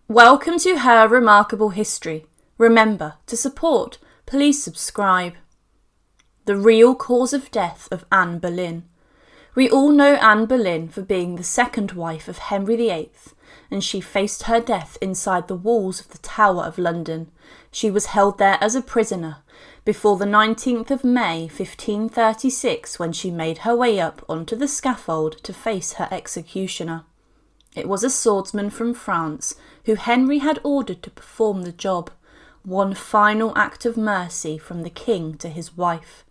Welcome to Her Remarkable History. Remember to support, please subscribe. The real cause of death of Anne Boleyn. We all know Anne Boleyn for being the second wife of Henry VIII, and she faced her death inside the walls of the Tower of London. She was held there as a prisoner before the 19th of May 1536, when she made her way up onto the scaffold to face her executioner. It was a swordsman from France who Henry had ordered to perform the job, one final act of mercy from the king to his wife,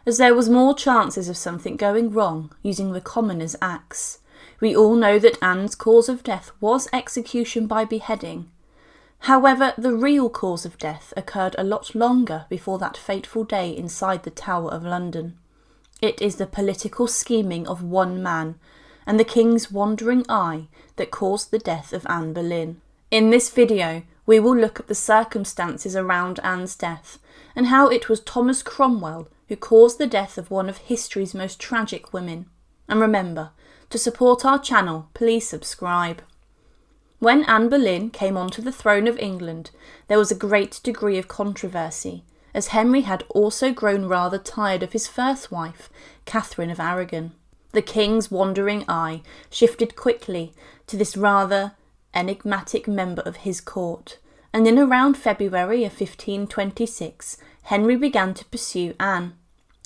as there was more chances of something going wrong using the commoner's axe. We all know that Anne's cause of death was execution by beheading. However, the real cause of death occurred a lot longer before that fateful day inside the Tower of London. It is the political scheming of one man, and the king's wandering eye that caused the death of Anne Boleyn. In this video, we will look at the circumstances around Anne's death and how it was Thomas Cromwell who caused the death of one of history's most tragic women. And remember, to support our channel, please subscribe. When Anne Boleyn came onto the throne of England, there was a great degree of controversy, as Henry had also grown rather tired of his first wife, Catherine of Aragon. The king's wandering eye shifted quickly to this rather enigmatic member of his court, and in around February of 1526, Henry began to pursue Anne.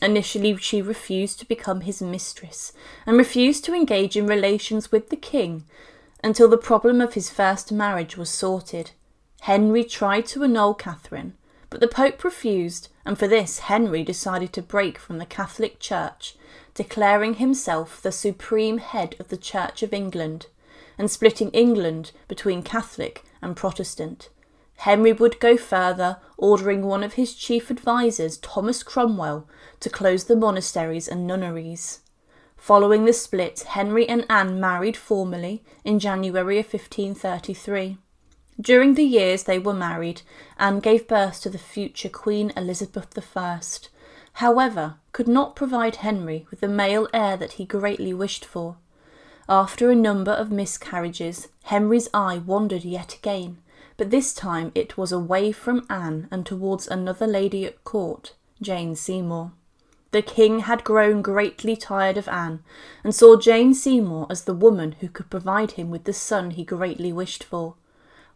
Initially, she refused to become his mistress and refused to engage in relations with the king until the problem of his first marriage was sorted. Henry tried to annul Catherine, but the Pope refused, and for this Henry decided to break from the Catholic Church, declaring himself the supreme head of the Church of England, and splitting England between Catholic and Protestant. Henry would go further, ordering one of his chief advisors, Thomas Cromwell, to close the monasteries and nunneries. Following the split, Henry and Anne married formally in January of 1533. During the years they were married, Anne gave birth to the future Queen Elizabeth I, however, could not provide Henry with the male heir that he greatly wished for. After a number of miscarriages, Henry's eye wandered yet again, but this time it was away from Anne and towards another lady at court, Jane Seymour. The king had grown greatly tired of Anne, and saw Jane Seymour as the woman who could provide him with the son he greatly wished for.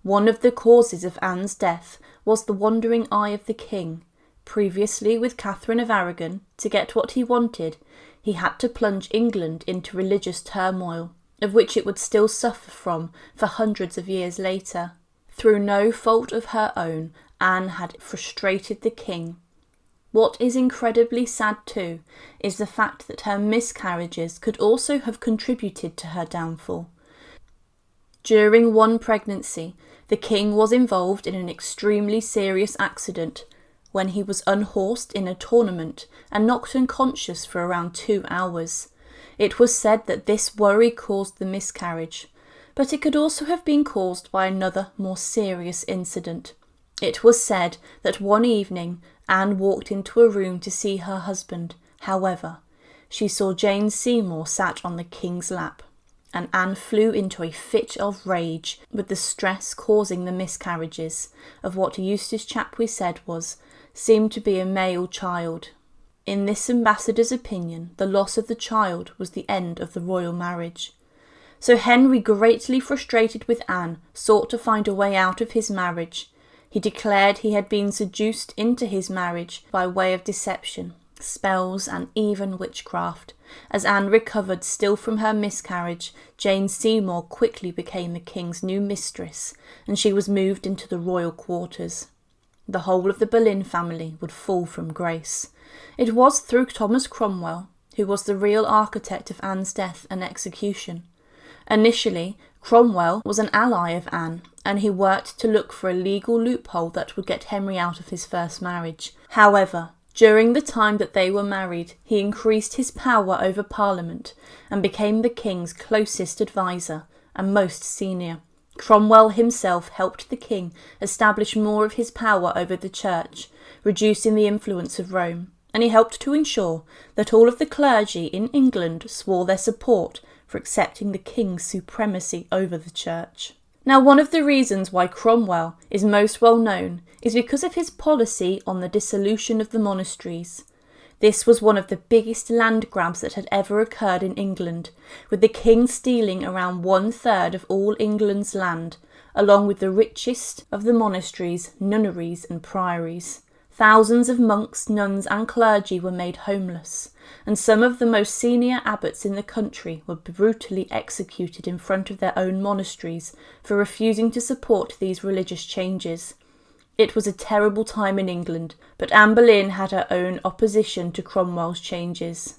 One of the causes of Anne's death was the wandering eye of the king. Previously, with Catherine of Aragon, to get what he wanted, he had to plunge England into religious turmoil, of which it would still suffer from for hundreds of years later. Through no fault of her own, Anne had frustrated the king. What is incredibly sad too is the fact that her miscarriages could also have contributed to her downfall. During one pregnancy, the king was involved in an extremely serious accident when he was unhorsed in a tournament and knocked unconscious for around 2 hours. It was said that this worry caused the miscarriage, but it could also have been caused by another more serious incident. It was said that one evening Anne walked into a room to see her husband. However, she saw Jane Seymour sat on the king's lap, and Anne flew into a fit of rage with the stress causing the miscarriages of what Eustace Chapuis said seemed to be a male child. In this ambassador's opinion, the loss of the child was the end of the royal marriage. So Henry, greatly frustrated with Anne, sought to find a way out of his marriage. He declared he had been seduced into his marriage by way of deception, spells, and even witchcraft. As Anne recovered still from her miscarriage, Jane Seymour quickly became the king's new mistress, and she was moved into the royal quarters. The whole of the Boleyn family would fall from grace. It was through Thomas Cromwell, who was the real architect of Anne's death and execution. Initially, Cromwell was an ally of Anne, and he worked to look for a legal loophole that would get Henry out of his first marriage. However, during the time that they were married, he increased his power over Parliament and became the king's closest advisor and most senior. Cromwell himself helped the king establish more of his power over the church, reducing the influence of Rome, and he helped to ensure that all of the clergy in England swore their support for accepting the king's supremacy over the church. Now, one of the reasons why Cromwell is most well known is because of his policy on the dissolution of the monasteries. This was one of the biggest land grabs that had ever occurred in England, with the king stealing around 1/3 of all England's land, along with the richest of the monasteries, nunneries and priories. Thousands of monks, nuns and clergy were made homeless, and some of the most senior abbots in the country were brutally executed in front of their own monasteries for refusing to support these religious changes. It was a terrible time in England, but Anne Boleyn had her own opposition to Cromwell's changes.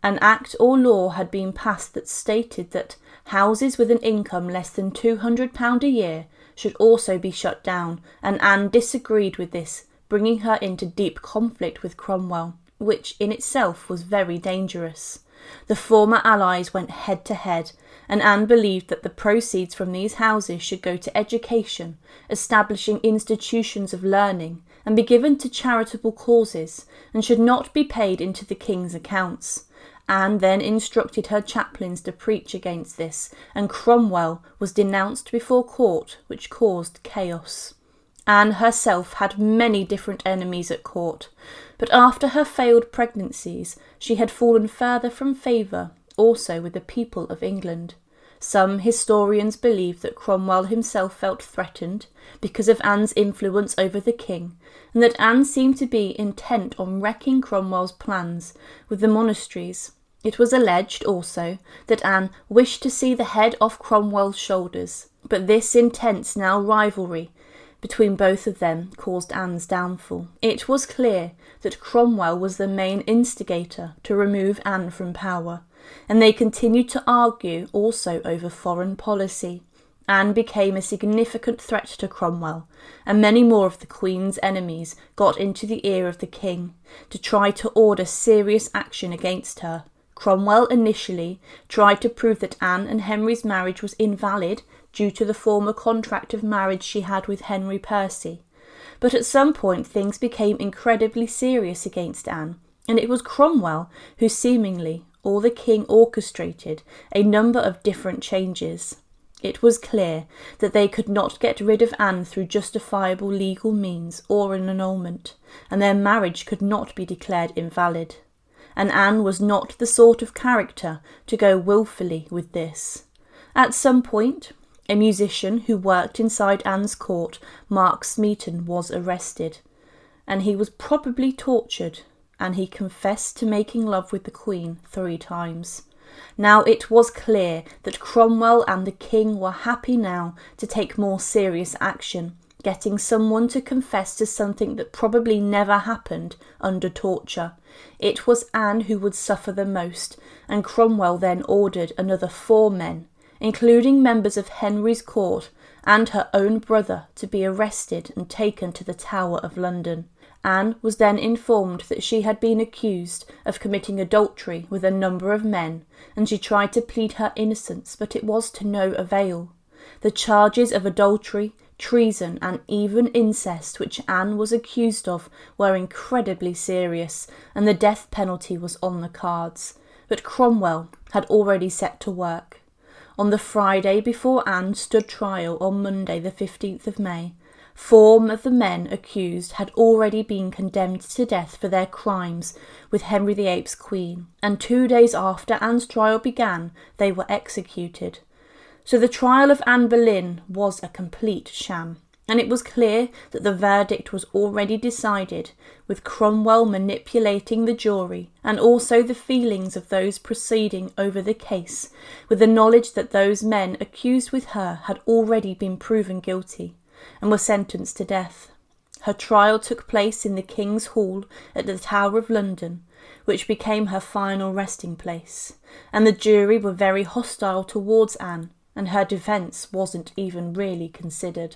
An act or law had been passed that stated that houses with an income less than £200 a year should also be shut down, and Anne disagreed with this, bringing her into deep conflict with Cromwell, which in itself was very dangerous. The former allies went head to head, and Anne believed that the proceeds from these houses should go to education, establishing institutions of learning, and be given to charitable causes, and should not be paid into the king's accounts. Anne then instructed her chaplains to preach against this, and Cromwell was denounced before court, which caused chaos. Anne herself had many different enemies at court, but after her failed pregnancies, she had fallen further from favour also with the people of England. Some historians believe that Cromwell himself felt threatened because of Anne's influence over the king, and that Anne seemed to be intent on wrecking Cromwell's plans with the monasteries. It was alleged also that Anne wished to see the head off Cromwell's shoulders, but this intense now rivalry between both of them caused Anne's downfall. It was clear that Cromwell was the main instigator to remove Anne from power, and they continued to argue also over foreign policy. Anne became a significant threat to Cromwell, and many more of the Queen's enemies got into the ear of the king to try to order serious action against her. Cromwell initially tried to prove that Anne and Henry's marriage was invalid due to the former contract of marriage she had with Henry Percy. But at some point things became incredibly serious against Anne, and it was Cromwell who seemingly, or the king, orchestrated a number of different changes. It was clear that they could not get rid of Anne through justifiable legal means or an annulment, and their marriage could not be declared invalid. And Anne was not the sort of character to go willfully with this. At some point, a musician who worked inside Anne's court, Mark Smeaton, was arrested, and he was probably tortured, and he confessed to making love with the Queen 3 times. Now it was clear that Cromwell and the king were happy now to take more serious action, getting someone to confess to something that probably never happened under torture. It was Anne who would suffer the most, and Cromwell then ordered another 4 men, including members of Henry's court and her own brother, to be arrested and taken to the Tower of London. Anne was then informed that she had been accused of committing adultery with a number of men, and she tried to plead her innocence, but it was to no avail. The charges of adultery, treason and even incest which Anne was accused of were incredibly serious, and the death penalty was on the cards. But Cromwell had already set to work. On the Friday before Anne stood trial on Monday the 15th of May, 4 of the men accused had already been condemned to death for their crimes with Henry VIII's Queen, and 2 days after Anne's trial began, they were executed. So the trial of Anne Boleyn was a complete sham, and it was clear that the verdict was already decided, with Cromwell manipulating the jury and also the feelings of those proceeding over the case, with the knowledge that those men accused with her had already been proven guilty and were sentenced to death. Her trial took place in the King's Hall at the Tower of London, which became her final resting place, and the jury were very hostile towards Anne, and her defence wasn't even really considered.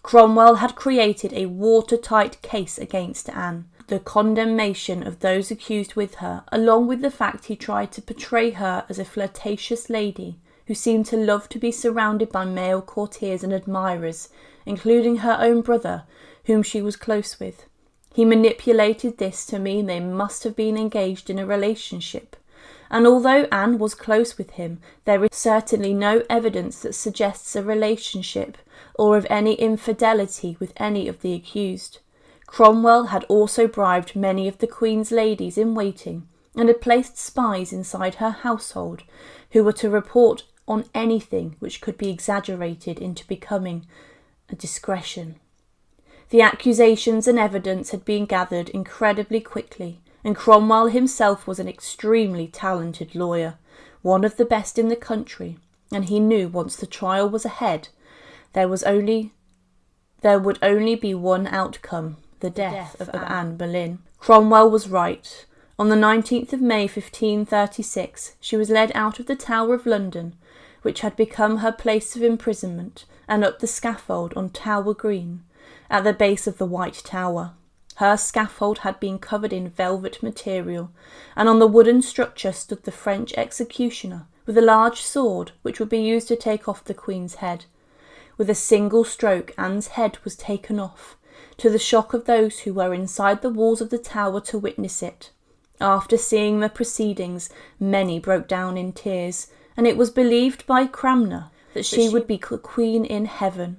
Cromwell had created a watertight case against Anne. The condemnation of those accused with her, along with the fact he tried to portray her as a flirtatious lady who seemed to love to be surrounded by male courtiers and admirers, including her own brother, whom she was close with. He manipulated this to mean they must have been engaged in a relationship, and although Anne was close with him, there is certainly no evidence that suggests a relationship or of any infidelity with any of the accused. Cromwell had also bribed many of the Queen's ladies in waiting and had placed spies inside her household who were to report on anything which could be exaggerated into becoming a discretion. The accusations and evidence had been gathered incredibly quickly, and Cromwell himself was an extremely talented lawyer, one of the best in the country, and he knew once the trial was ahead, there would only be one outcome, the death of Anne Boleyn. Cromwell was right. On the 19th of May 1536, she was led out of the Tower of London, which had become her place of imprisonment, and up the scaffold on Tower Green, at the base of the White Tower. Her scaffold had been covered in velvet material, and on the wooden structure stood the French executioner with a large sword which would be used to take off the Queen's head. With a single stroke Anne's head was taken off, to the shock of those who were inside the walls of the tower to witness it. After seeing the proceedings, many broke down in tears, and it was believed by Cranmer that she would be Queen in heaven.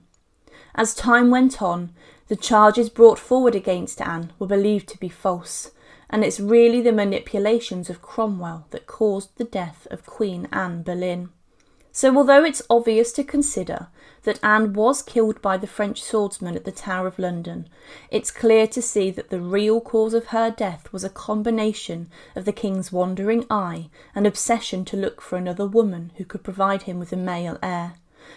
As time went on, the charges brought forward against Anne were believed to be false, and it's really the manipulations of Cromwell that caused the death of Queen Anne Boleyn. So although it's obvious to consider that Anne was killed by the French swordsman at the Tower of London, it's clear to see that the real cause of her death was a combination of the king's wandering eye and obsession to look for another woman who could provide him with a male heir,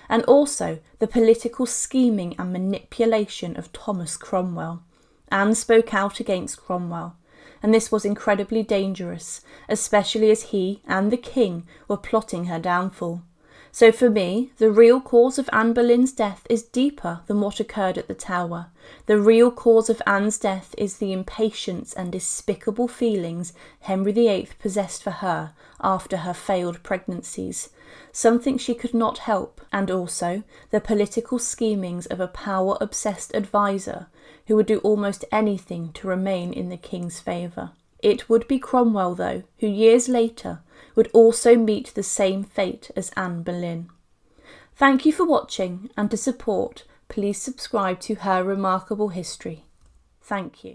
and also the political scheming and manipulation of Thomas Cromwell. Anne spoke out against Cromwell, and this was incredibly dangerous, especially as he and the king were plotting her downfall. So for me, the real cause of Anne Boleyn's death is deeper than what occurred at the Tower. The real cause of Anne's death is the impatience and despicable feelings Henry VIII possessed for her after her failed pregnancies, something she could not help, and also the political schemings of a power-obsessed advisor who would do almost anything to remain in the king's favour. It would be Cromwell, though, who years later would also meet the same fate as Anne Boleyn. Thank you for watching, and to support, please subscribe to Her Remarkable History. Thank you.